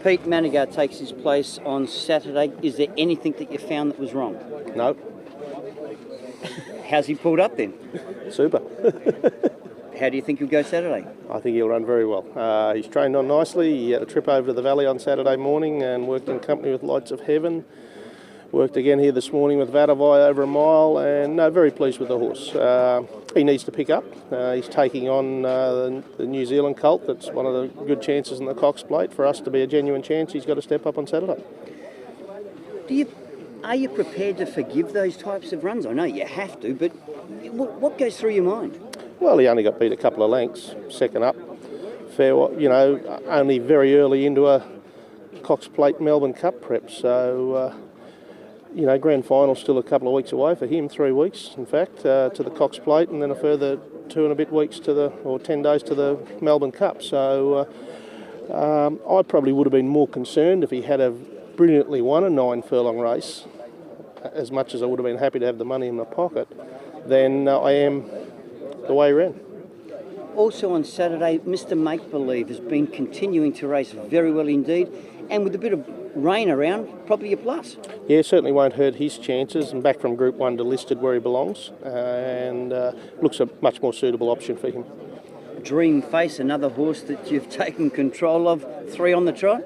Pete Manigar takes his place on Saturday. Is there anything that you found that was wrong? No. How's he pulled up then? Super. How do you think he'll go Saturday? I think he'll run very well. He's trained on nicely. He had a trip over to the valley on Saturday morning and worked in company with Lights of Heaven. Worked again here this morning with Vadavai over a mile, and very pleased with the horse. He needs to pick up. He's taking on the New Zealand colt. That's one of the good chances in the Cox Plate. For us to be a genuine chance, he's got to step up on Saturday. Are you prepared to forgive those types of runs? I know you have to, but what goes through your mind? Well, he only got beat a couple of lengths, second up. Fair, only very early into a Cox Plate Melbourne Cup prep, so... grand final still a couple of weeks away for him, 3 weeks in fact, to the Cox Plate, and then a further 2 and a bit weeks 10 days to the Melbourne Cup. So I probably would have been more concerned if he had have brilliantly won a 9 furlong race, as much as I would have been happy to have the money in my pocket, than I am the way he ran. Also on Saturday, Mr. Make Believe has been continuing to race very well indeed, and with a bit of rain around, probably a plus. Yeah, certainly won't hurt his chances, and back from Group 1 to listed where he belongs, and looks a much more suitable option for him. Dream Face, another horse that you've taken control of, 3 on the trot?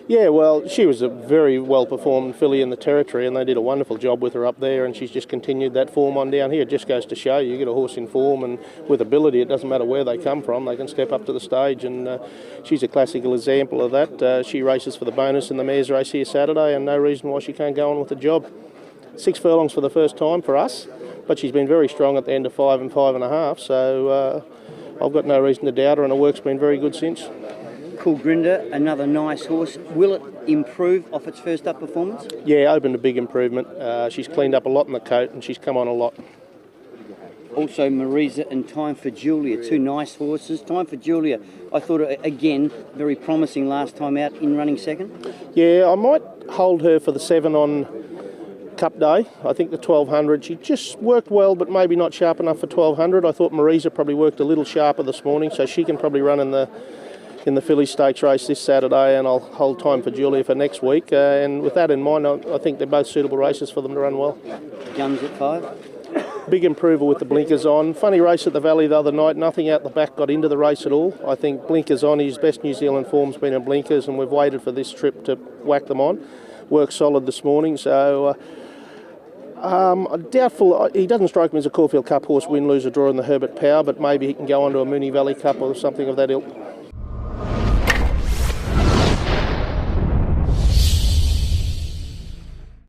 Yeah, well, she was a very well-performed filly in the Territory, and they did a wonderful job with her up there, and she's just continued that form on down here. It just goes to show you get a horse in form and with ability, it doesn't matter where they come from, they can step up to the stage, and she's a classical example of that. She races for the bonus in the mares race here Saturday, and no reason why she can't go on with the job. 6 furlongs for the first time for us, but she's been very strong at the end of 5 and 5.5, so I've got no reason to doubt her, and her work's been very good since. Cool Grinder, another nice horse. Will it improve off its first up performance? Yeah, opened a big improvement. She's cleaned up a lot in the coat, and she's come on a lot. Also Marisa and Time for Julia, 2 nice horses. Time for Julia, I thought again very promising last time out in running second. Yeah, I might hold her for the 7 on Cup Day. I think the 1200, she just worked well, but maybe not sharp enough for 1200. I thought Marisa probably worked a little sharper this morning, so she can probably run in the Philly Stakes race this Saturday, and I'll hold Time for Julia for next week. And with that in mind, I think they're both suitable races for them to run well. Guns at 5? Big improver with the blinkers on. Funny race at the Valley the other night. Nothing out the back got into the race at all. I think blinkers on. His best New Zealand form's been in blinkers, and we've waited for this trip to whack them on. Worked solid this morning, so... doubtful. He doesn't strike me as a Caulfield Cup horse, win, lose or draw in the Herbert Power, but maybe he can go on to a Mooney Valley Cup or something of that ilk.